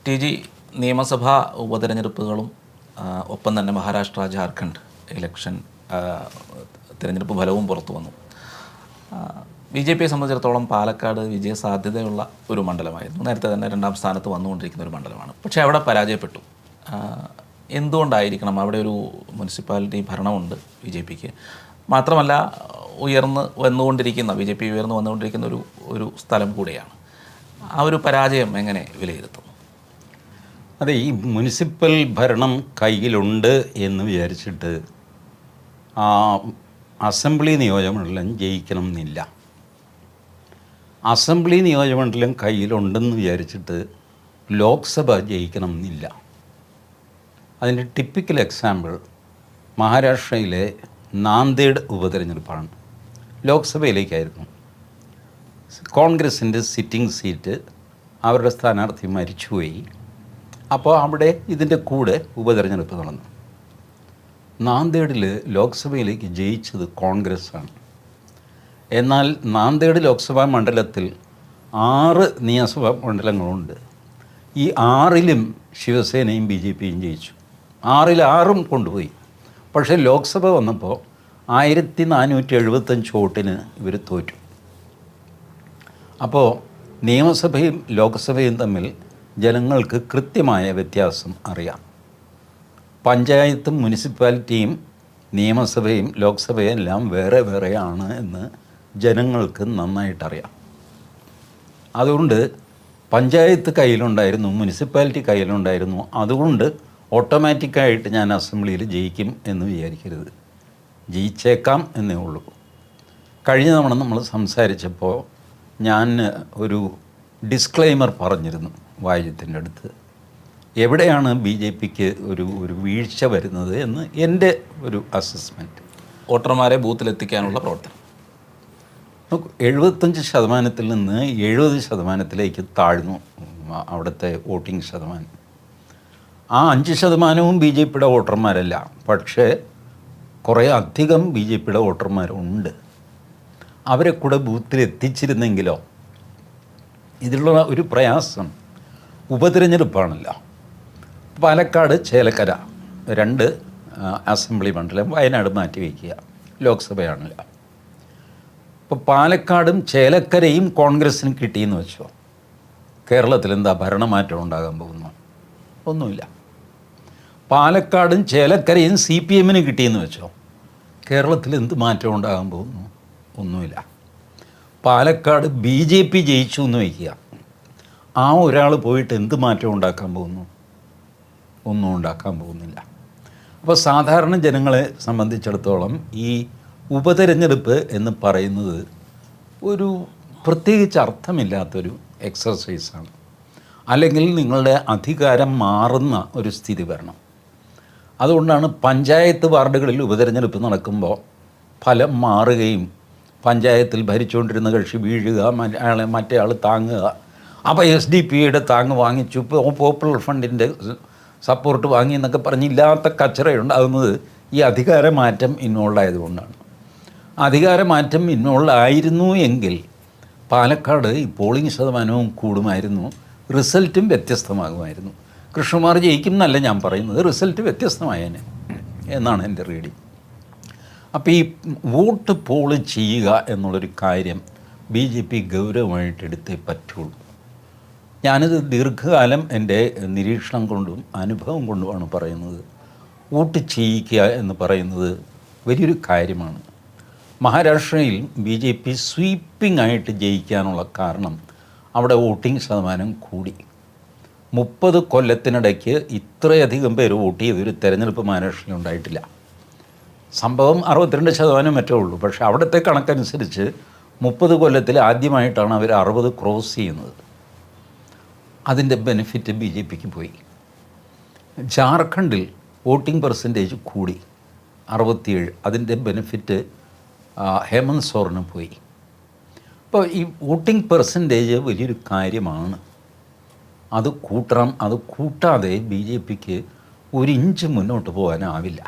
T G നിയമസഭാ ഉപതെരഞ്ഞെടുപ്പുകളും ഒപ്പം തന്നെ മഹാരാഷ്ട്ര ജാർഖണ്ഡ് ഇലക്ഷൻ തിരഞ്ഞെടുപ്പ് ഫലവും പുറത്തു വന്നു. ബി ജെ പിയെ സംബന്ധിച്ചിടത്തോളം പാലക്കാട് വിജയസാധ്യതയുള്ള ഒരു മണ്ഡലമായിരുന്നു. നേരത്തെ തന്നെ രണ്ടാം സ്ഥാനത്ത് വന്നുകൊണ്ടിരിക്കുന്ന ഒരു മണ്ഡലമാണ്. പക്ഷേ അവിടെ പരാജയപ്പെട്ടു. എന്തുകൊണ്ടായിരിക്കണം? അവിടെ ഒരു മുനിസിപ്പാലിറ്റി ഭരണമുണ്ട് ബി ജെ പിക്ക്. മാത്രമല്ല ഉയർന്നു വന്നുകൊണ്ടിരിക്കുന്ന ബി ജെ പി ഉയർന്നു വന്നുകൊണ്ടിരിക്കുന്ന ഒരു സ്ഥലം കൂടിയാണ്. ആ ഒരു പരാജയം എങ്ങനെ വിലയിരുത്തുന്നു? അതെ, ഈ മുനിസിപ്പൽ ഭരണം കയ്യിലുണ്ട് എന്ന് വിചാരിച്ചിട്ട് അസംബ്ലി നിയോജകമണ്ഡലം ജയിക്കണം എന്നില്ല. അസംബ്ലി നിയോജകമണ്ഡലം കയ്യിലുണ്ടെന്ന് വിചാരിച്ചിട്ട് ലോക്സഭ ജയിക്കണം എന്നില്ല. അതിൻ്റെ ടിപ്പിക്കൽ എക്സാമ്പിൾ മഹാരാഷ്ട്രയിലെ നാന്ദേഡ് ഉപതെരഞ്ഞെടുപ്പാണ്. ലോക്സഭയിലേക്കായിരുന്നു. കോൺഗ്രസിൻ്റെ സിറ്റിംഗ് സീറ്റ് അവരുടെ സ്ഥാനാർത്ഥി മരിച്ചുപോയി. അപ്പോൾ അവിടെ ഇതിൻ്റെ കൂടെ ഉപതെരഞ്ഞെടുപ്പ് നടന്നു. നാന്ദേഡിൽ ലോക്സഭയിലേക്ക് ജയിച്ചത് കോൺഗ്രസ്സാണ്. എന്നാൽ നാന്ദേഡ് ലോക്സഭാ മണ്ഡലത്തിൽ 6 നിയമസഭാ മണ്ഡലങ്ങളുണ്ട്. ഈ 6ലും ശിവസേനയും ബി ജെ പിയും ജയിച്ചു. 6ൽ കൊണ്ടുപോയി. പക്ഷേ ലോക്സഭ വന്നപ്പോൾ 1475 വോട്ടിന് ഇവർ തോറ്റു. അപ്പോൾ നിയമസഭയും ലോക്സഭയും തമ്മിൽ ജനങ്ങൾക്ക് കൃത്യമായ വ്യത്യാസം അറിയാം. പഞ്ചായത്തും മുനിസിപ്പാലിറ്റിയും നിയമസഭയും ലോക്സഭയും എല്ലാം വേറെ വേറെയാണ് എന്ന് ജനങ്ങൾക്ക് നന്നായിട്ടറിയാം. അതുകൊണ്ട് പഞ്ചായത്ത് കയ്യിലുണ്ടായിരുന്നു, മുനിസിപ്പാലിറ്റി കയ്യിലുണ്ടായിരുന്നു. അതുകൊണ്ട് ഓട്ടോമാറ്റിക്കായിട്ട് ഞാൻ അസംബ്ലിയിൽ ജയിക്കും എന്ന് വിചാരിക്കരുത്. ജയിച്ചേക്കാം എന്നേ ഉള്ളൂ. കഴിഞ്ഞ തവണ നമ്മൾ സംസാരിച്ചപ്പോൾ ഞാൻ ഒരു ഡിസ്ക്ലെയിമർ പറഞ്ഞിരുന്നു വായുത്തിൻ്റെ അടുത്ത്. എവിടെയാണ് ബി ജെ പിക്ക് ഒരു വീഴ്ച വരുന്നത് എന്ന് എൻ്റെ ഒരു അസസ്മെൻറ്റ്. വോട്ടർമാരെ ബൂത്തിലെത്തിക്കാനുള്ള പ്രവർത്തനം 75% നിന്ന് 70% താഴ്ന്നു അവിടുത്തെ വോട്ടിംഗ് ശതമാനം. ആ 5% ബി ജെ പിയുടെ വോട്ടർമാരല്ല, പക്ഷേ കുറേ അധികം ബി ജെ പിയുടെ വോട്ടർമാരുണ്ട്. അവരെ കൂടെ ബൂത്തിലെത്തിച്ചിരുന്നെങ്കിലോ. ഇതിലുള്ള ഒരു പ്രയാസം ഉപതിരഞ്ഞെടുപ്പാണല്ലോ. പാലക്കാട് ചേലക്കര 2 അസംബ്ലി മണ്ഡലം, വയനാട് മാറ്റി വയ്ക്കുക, ലോക്സഭയാണല്ലോ. ഇപ്പോൾ പാലക്കാടും ചേലക്കരയും കോൺഗ്രസ്സിന് കിട്ടിയെന്ന് വെച്ചോ, കേരളത്തിൽ എന്താ ഭരണമാറ്റം ഉണ്ടാകാൻ പോകുന്നു? ഒന്നുമില്ല. പാലക്കാടും ചേലക്കരയും സി പി എമ്മിന് കിട്ടിയെന്ന് വെച്ചോ, കേരളത്തിൽ എന്ത് മാറ്റം ഉണ്ടാകാൻ പോകുന്നു? ഒന്നുമില്ല. പാലക്കാട് ബി ജെ പി ജയിച്ചു എന്ന് വയ്ക്കുക, ആ ഒരാൾ പോയിട്ട് എന്ത് മാറ്റം ഉണ്ടാക്കാൻ പോകുന്നു? ഒന്നും ഉണ്ടാക്കാൻ പോകുന്നില്ല. അപ്പോൾ സാധാരണ ജനങ്ങളെ സംബന്ധിച്ചിടത്തോളം ഈ ഉപതെരഞ്ഞെടുപ്പ് എന്ന് പറയുന്നത് ഒരു പ്രത്യേകിച്ച് അർത്ഥമില്ലാത്തൊരു എക്സർസൈസാണ്. അല്ലെങ്കിൽ നിങ്ങളുടെ അധികാരം മാറുന്ന ഒരു സ്ഥിതി വരണം. അതുകൊണ്ടാണ് പഞ്ചായത്ത് വാർഡുകളിൽ ഉപതെരഞ്ഞെടുപ്പ് നടക്കുമ്പോൾ ഫലം മാറുകയും പഞ്ചായത്തിൽ ഭരിച്ചുകൊണ്ടിരുന്ന കക്ഷി വീഴുക, മറ്റേ ആൾ താങ്ങുക. അപ്പോൾ SDP താങ്ങ് വാങ്ങിച്ചു, പോപ്പുലർ ഫണ്ടിൻ്റെ സപ്പോർട്ട് വാങ്ങി എന്നൊക്കെ പറഞ്ഞ് ഇല്ലാത്ത കച്ചറയുണ്ടാകുന്നത് ഈ അധികാരമാറ്റം ഇൻവോൾവ് ആയതുകൊണ്ടാണ്. അധികാരമാറ്റം ഇൻവോൾവ് ആയിരുന്നു എങ്കിൽ പാലക്കാട് ഈ പോളിംഗ് ശതമാനവും കൂടുമായിരുന്നു, റിസൾട്ടും വ്യത്യസ്തമാകുമായിരുന്നു. കൃഷ്ണകുമാർ ജയിക്കും എന്നല്ല ഞാൻ പറയുന്നത്, റിസൾട്ട് വ്യത്യസ്തമായേനെ എന്നാണ് എൻ്റെ റീഡിങ്. അപ്പോൾ ഈ വോട്ട് പോള് ചെയ്യുക എന്നുള്ളൊരു കാര്യം ബി ജെ പി ഗൗരവമായിട്ട് എടുത്തേ പറ്റുള്ളൂ. ഞാനിത് ദീർഘകാലം എൻ്റെ നിരീക്ഷണം കൊണ്ടും അനുഭവം കൊണ്ടുമാണ് പറയുന്നത്. വോട്ട് ചെയ്യിക്കുക എന്ന് പറയുന്നത് വലിയൊരു കാര്യമാണ്. മഹാരാഷ്ട്രയിൽ ബി ജെ പി സ്വീപ്പിംഗ് ആയിട്ട് ജയിക്കാനുള്ള കാരണം അവിടെ വോട്ടിംഗ് ശതമാനം കൂടി. 30 കൊല്ലത്തിനിടയ്ക്ക് ഇത്രയധികം പേര് വോട്ട് ചെയ്തൊരു തെരഞ്ഞെടുപ്പ് മഹാരാഷ്ട്രയിൽ ഉണ്ടായിട്ടില്ല. സംഭവം 62% മറ്റേ ഉള്ളൂ. പക്ഷേ അവിടുത്തെ കണക്കനുസരിച്ച് 30 കൊല്ലത്തിൽ ആദ്യമായിട്ടാണ് അവർ 60 ക്രോസ് ചെയ്യുന്നത്. അതിൻ്റെ ബെനിഫിറ്റ് ബി ജെ പിക്ക് പോയി. ജാർഖണ്ഡിൽ വോട്ടിംഗ് പെർസെൻറ്റേജ് കൂടി 67, അതിൻ്റെ ബെനിഫിറ്റ് ഹേമന്ത് സോറിന് പോയി. അപ്പോൾ ഈ വോട്ടിംഗ് പെർസെൻറ്റേജ് വലിയൊരു കാര്യമാണ്. അത് കൂട്ടണം. അത് കൂട്ടാതെ ബി ജെ പിക്ക് 1 ഇഞ്ച് മുന്നോട്ട് പോകാനാവില്ല.